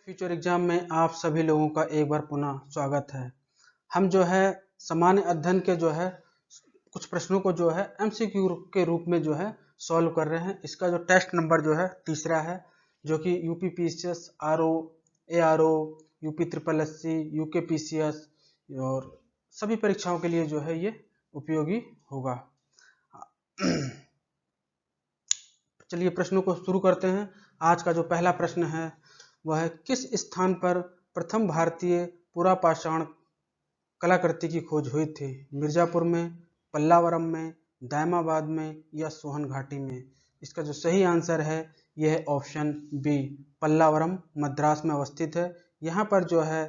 Future exam में आप सभी लोगों का एक बार पुनः स्वागत है। हम जो है सामान्य अध्ययन के जो है कुछ प्रश्नों को जो है एमसीक्यू के रूप में जो है सॉल्व कर रहे हैं। इसका जो टेस्ट नंबर जो है तीसरा है, जो कि UP PCS, RO, ARO, UP triple SC, UK PCS और सभी परीक्षाओं के लिए जो है ये उपयोगी होगा। चलिए प्रश्नों को शुरू करते हैं। आज का जो पहला प्रश्न है वह है, किस स्थान पर प्रथम भारतीय पुरापाषाण कलाकृति की खोज हुई थी? मिर्जापुर में, पल्लावरम में, दायमाबाद में या सोहन घाटी में? इसका जो सही आंसर है यह है ऑप्शन बी, पल्लावरम मद्रास में अवस्थित है। यहाँ पर जो है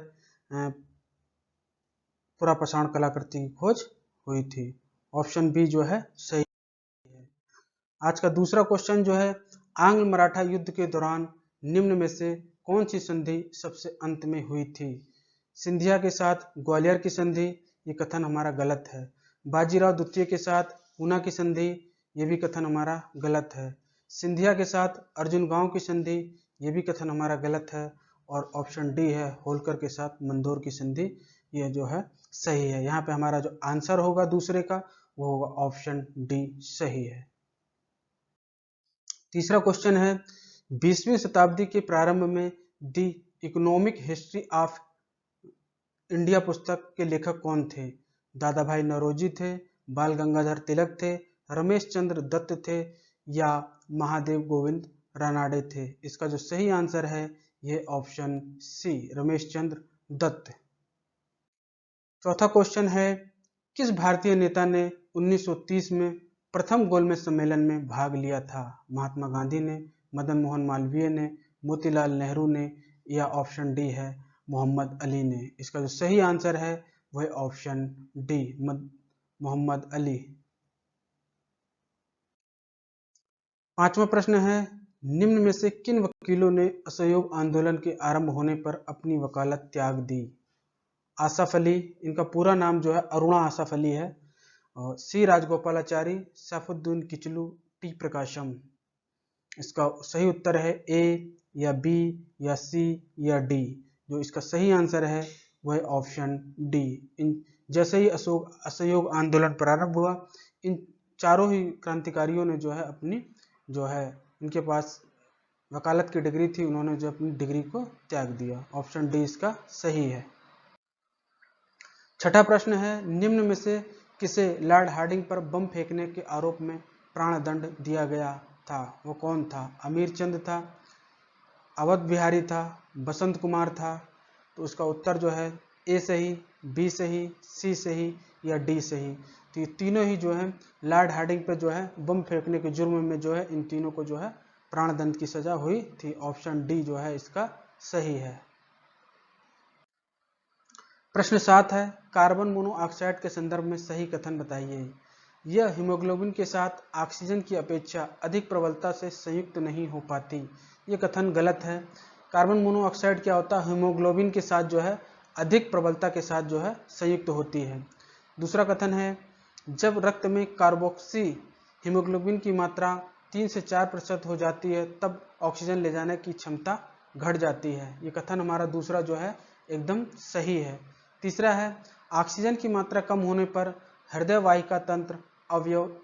पुरापाषाण कलाकृति की खोज हुई थी। ऑप्शन बी जो है सही है। आज का दूसरा क्वेश्चन जो है, आंग्ल मराठा युद्ध के दौरान निम्न में से कौन सी संधि सबसे अंत में हुई थी? सिंधिया के साथ ग्वालियर की संधि, ये कथन हमारा गलत है। बाजीराव द्वितीय के साथ पूना की संधि, ये भी कथन हमारा गलत है। सिंधिया के साथ अर्जुन गांव की संधि, ये भी कथन हमारा गलत है। और ऑप्शन डी है होलकर के साथ मंदोर की संधि, ये जो है सही है। यहाँ पे हमारा जो आंसर होगा दूसरे का वो होगा ऑप्शन डी सही है। तीसरा क्वेश्चन है, 20वीं शताब्दी के प्रारंभ में the economic history of India पुस्तक के लेखक कौन थे? दादा भाई नौरोजी थे, बाल गंगाधर तिलक थे, रमेश चंद्र दत्त थे या महादेव गोविंद रानाडे थे? इसका जो सही आंसर है यह ऑप्शन सी, रमेश चंद्र दत्त। चौथा क्वेश्चन है, किस भारतीय नेता ने 1930 में प्रथम गोलमेज सम्मेलन में भाग लिया था? महात्मा गांधी ने, मदन मोहन मालवीय ने, मोतीलाल नेहरू ने या ऑप्शन डी है मोहम्मद अली ने? इसका जो सही आंसर है वह ऑप्शन डी, मोहम्मद अली। पांचवा प्रश्न है, निम्न में से किन वकीलों ने असहयोग आंदोलन के आरंभ होने पर अपनी वकालत त्याग दी? आसफ अली, इनका पूरा नाम जो है अरुणा आसफ अली है, और सी राजगोपालाचारी, सैफुद्दीन किचलू, टी प्रकाशम? इसका सही उत्तर है ए या बी या सी या डी। जो इसका सही आंसर है वह ऑप्शन डी। इन जैसे ही असहयोग आंदोलन प्रारंभ हुआ, इन चारों ही क्रांतिकारियों ने जो है अपनी जो है इनके पास वकालत की डिग्री थी, उन्होंने जो अपनी डिग्री को त्याग दिया। ऑप्शन डी इसका सही है। छठा प्रश्न है, निम्न में से किसे लॉर्ड हार्डिंग पर बम फेंकने के आरोप में प्राणदंड दिया गया था? वो कौन था? अमीर चंद था, अवध बिहारी था, बसंत कुमार था? तो उसका उत्तर जो है ए सही, बी सही, सी सही या डी सही। तो ये तीनों ही जो है लॉर्ड हार्डिंग पे जो है बम फेंकने के जुर्म में जो है इन तीनों को जो है प्राणदंड की सजा हुई थी। ऑप्शन डी जो है इसका सही है। प्रश्न 7 है, कार्बन मोनोऑक्साइड के संदर्भ में सही कथन बताइए। यह हीमोग्लोबिन के साथ ऑक्सीजन की अपेक्षा अधिक प्रबलता से संयुक्त नहीं हो पाती। ये कथन गलत है। कार्बन मोनोऑक्साइड क्या होता है? हीमोग्लोबिन के साथ जो है अधिक प्रबलता के साथ जो है संयुक्त होती है। दूसरा कथन है, जब रक्त में कार्बोक्सी हीमोग्लोबिन की मात्रा 3 से 4% हो जाती है तब ऑक्सीजन ले जाने की क्षमता घट जाती है। ये कथन हमारा दूसरा जो है एकदम सही है। तीसरा है, ऑक्सीजन की मात्रा कम होने पर हृदय वाहिका तंत्र अवयव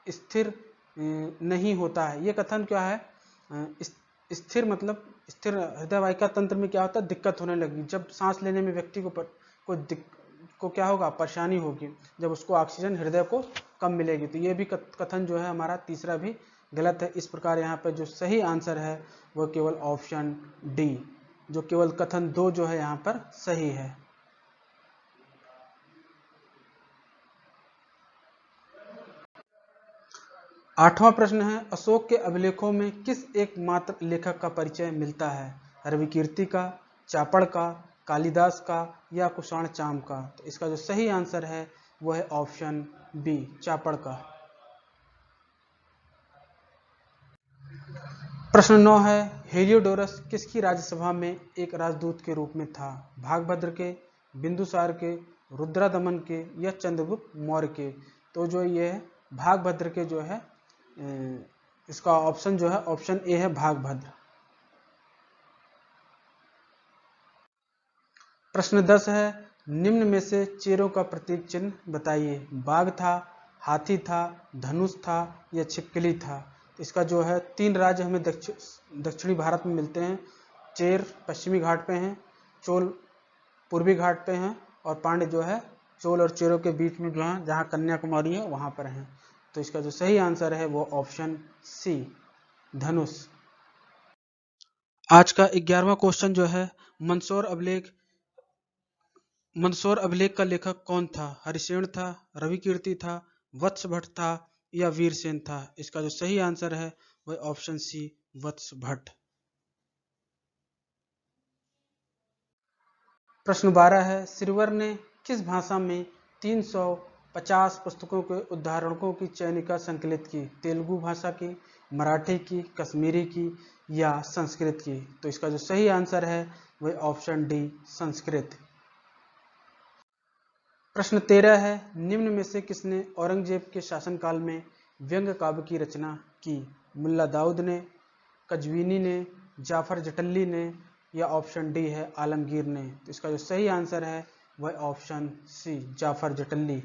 स्थिर नहीं होता है। ये कथन क्या है? स्थिर मतलब स्थिर हृदय वाहिका तंत्र में क्या होता है? दिक्कत होने लगी। जब सांस लेने में व्यक्ति को क्या होगा? परेशानी होगी, जब उसको ऑक्सीजन हृदय को कम मिलेगी। तो ये भी कथन जो है हमारा तीसरा भी गलत है। इस प्रकार यहाँ पर जो सही आंसर है वह केवल ऑप्शन डी, जो केवल कथन 2 जो है यहाँ पर सही है। 8वां प्रश्न है, अशोक के अभिलेखों में किस एकमात्र लेखक का परिचय मिलता है? रविकीर्ति का, चापड़ का, कालिदास का या कुषाण चाम का? तो इसका जो सही आंसर है वह है ऑप्शन बी, चापड़ का। प्रश्न 9 है, हेलियोडोरस किसकी राज्यसभा में एक राजदूत के रूप में था? भागभद्र के, बिंदुसार के, रुद्रदमन के या चंद्रगुप्त मौर्य के? तो जो ये है भागभद्र के जो है इसका ऑप्शन जो है ऑप्शन ए है भागभद्र। प्रश्न 10 है, निम्न में से चेरों का प्रतीक चिन्ह बताइए। बाघ था, हाथी था, धनुष था या छिपकली था। तो इसका जो है 3 राज्य हमें दक्षिणी भारत में मिलते हैं। चेर पश्चिमी घाट पे हैं, चोल पूर्वी घाट पे हैं और पांड्य जो है चोल और चेरों के बीच में जो है जहाँ कन्याकुमारी है वहाँ पर हैं। तो इसका जो सही आंसर है वो ऑप्शन सी धनुष। आज का 11वां क्वेश्चन जो है, मंदसौर अभिलेख का लेखक कौन था। हरिसेन था, रविकीर्ति था, वत्स भट्ट था या वीरसेन था। इसका जो सही आंसर है वह ऑप्शन सी वत्स भट्ट। प्रश्न 12 है, श्रीवर ने किस भाषा में 350 पुस्तकों के उद्धारणकों की चयनिका संकलित की। तेलुगु भाषा की, मराठी की, कश्मीरी की या संस्कृत की। तो इसका जो सही आंसर है वह ऑप्शन डी संस्कृत। प्रश्न 13 है, निम्न में से किसने औरंगजेब के शासनकाल में व्यंग्य काव्य की रचना की। मुल्ला दाऊद ने, कजवीनी ने, जाफर जटल्ली ने या ऑप्शन डी है आलमगीर ने। तो इसका जो सही आंसर है वह ऑप्शन सी जाफर जटल्ली।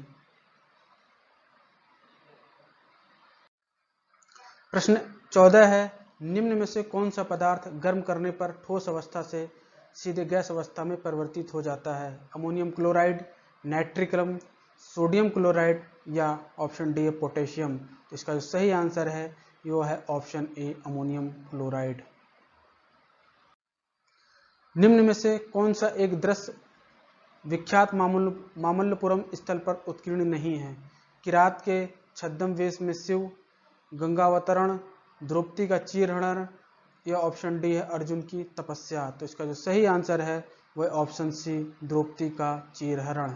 प्रश्न 14 है, निम्न में से कौन सा पदार्थ गर्म करने पर ठोस अवस्था से सीधे गैस अवस्था में परिवर्तित हो जाता है। अमोनियम क्लोराइड, नाइट्रिक अम्ल, सोडियम क्लोराइड या ऑप्शन डी है पोटेशियम। तो इसका जो सही आंसर है वो है ऑप्शन ए अमोनियम क्लोराइड। निम्न में से कौन सा एक दृश्य विख्यात मामल्लपुरम स्थल पर उत्कीर्ण नहीं है। किरात के छद्म वेश में शिव, गंगावतरण, द्रौपदी का चीरहरण या ऑप्शन डी है अर्जुन की तपस्या। तो इसका जो सही आंसर है वह ऑप्शन सी द्रौपदी का चीरहरण।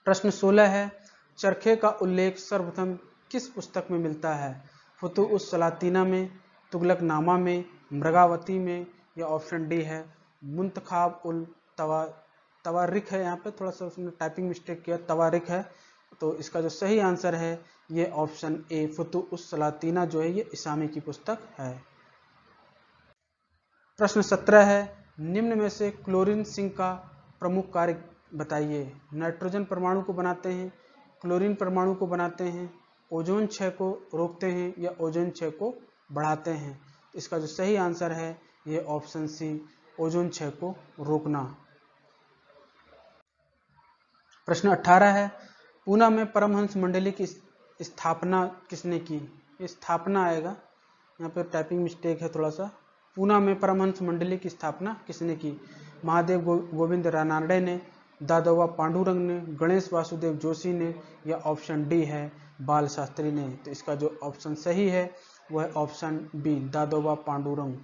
प्रश्न 16 है, चरखे का उल्लेख सर्वप्रथम किस पुस्तक में मिलता है। फुतुह सलातीना में, तुगलकनामा में, मृगावती में या ऑप्शन डी है मुंतखाब उल तवारिख है। यहाँ पे थोड़ा सा उसने टाइपिंग मिस्टेक किया, तवारिख है। तो इसका जो सही आंसर है ये ऑप्शन ए फुतुह सलातीना जो है ये इसामी की पुस्तक है। प्रश्न 17 है, निम्न में से क्लोरीन सिंक का प्रमुख कार्य बताइए। नाइट्रोजन परमाणु को बनाते हैं, क्लोरीन परमाणु को बनाते हैं, ओजोन क्षय को रोकते हैं या ओजोन क्षय को बढ़ाते हैं। इसका जो सही आंसर है ये ऑप्शन सी ओजोन क्षय को रोकना। प्रश्न 18 है, पूना में परमहंस मंडली की स्थापना किसने की। ये स्थापना आएगा, यहाँ पे टाइपिंग मिस्टेक है थोड़ा सा। पूना में परमहंस मंडली की स्थापना किसने की। महादेव गोविंद रानाडे ने, दादोबा पांडुरंग ने, गणेश वासुदेव जोशी ने या ऑप्शन डी है बाल शास्त्री ने। तो इसका जो ऑप्शन सही है वह ऑप्शन बी दादोबा पांडुरंग।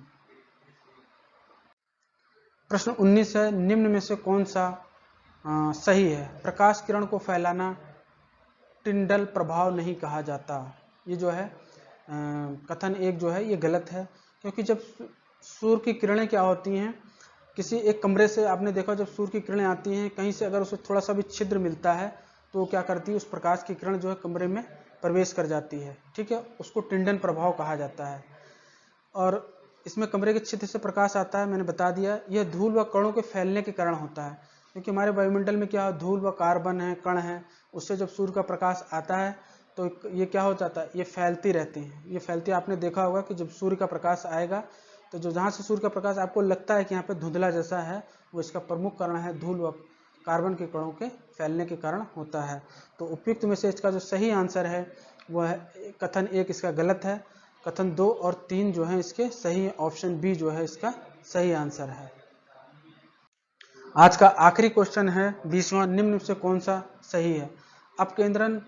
प्रश्न 19 है, निम्न में से कौन सा सही है। प्रकाश किरण को फैलाना टिंडल प्रभाव नहीं कहा जाता। ये जो है कथन एक जो है ये गलत है, क्योंकि जब सूर्य की किरणें क्या होती हैं, किसी एक कमरे से आपने देखा जब सूर्य की किरणें आती हैं कहीं से अगर उसे थोड़ा सा भी छिद्र मिलता है तो क्या करती है, उस प्रकाश की किरण जो है कमरे में प्रवेश कर जाती है। ठीक है, उसको टिंडन प्रभाव कहा जाता है। और इसमें कमरे के छिद्र से प्रकाश आता है, मैंने बता दिया। यह धूल व कणों के फैलने के कारण होता है, क्योंकि हमारे वायुमंडल में क्या धूल व कार्बन है, कण है, उससे जब सूर्य का प्रकाश आता है तो ये क्या हो जाता है, ये फैलती रहती हैं। ये फैलती, आपने देखा होगा कि जब सूर्य का प्रकाश आएगा तो जो जहाँ से सूर्य का प्रकाश आपको लगता है कि यहाँ पे धुंधला जैसा है, वो इसका प्रमुख कारण है धूल व कार्बन के कणों के फैलने के कारण होता है। तो उपयुक्त में से इसका जो सही आंसर है वह कथन एक इसका गलत है। कथन 2 और 3 जो है इसके सही, ऑप्शन बी जो है इसका सही आंसर है। आज का आखिरी क्वेश्चन है 20वां, निम्न से कौन सा सही है। अपकेंद्रन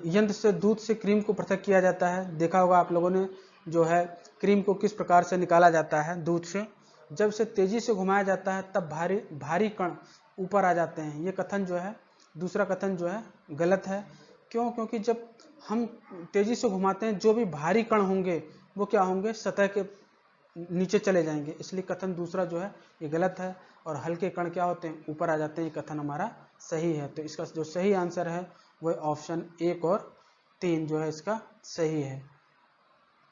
यंत्र से दूध से क्रीम को पृथक किया जाता है। देखा होगा आप लोगों ने जो है क्रीम को किस प्रकार से निकाला जाता है दूध से। जब से तेजी से घुमाया जाता है तब भारी कण ऊपर आ जाते हैं। ये कथन जो है, दूसरा कथन जो है गलत है। क्यों? क्योंकि जब हम तेजी से घुमाते हैं जो भी भारी कण होंगे वो क्या होंगे, सतह के नीचे चले जाएंगे, इसलिए कथन दूसरा जो है ये गलत है। और हल्के कण क्या होते हैं, ऊपर आ जाते हैं। ये कथन हमारा सही है। तो इसका जो सही आंसर है वह ऑप्शन 1 और 3 जो है इसका सही है।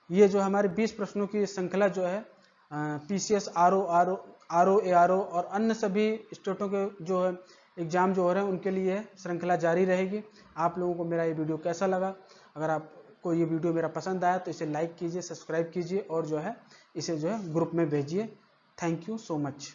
ये जो हमारे 20 प्रश्नों की श्रृंखला जो है PCS RO और अन्य सभी स्टेटों के जो है एग्ज़ाम जो हो रहे हैं उनके लिए श्रृंखला जारी रहेगी। आप लोगों को मेरा ये वीडियो कैसा लगा? अगर आपको ये वीडियो मेरा पसंद आया तो इसे लाइक कीजिए, सब्सक्राइब कीजिए और जो है इसे जो है ग्रुप में भेजिए। Thank you so much.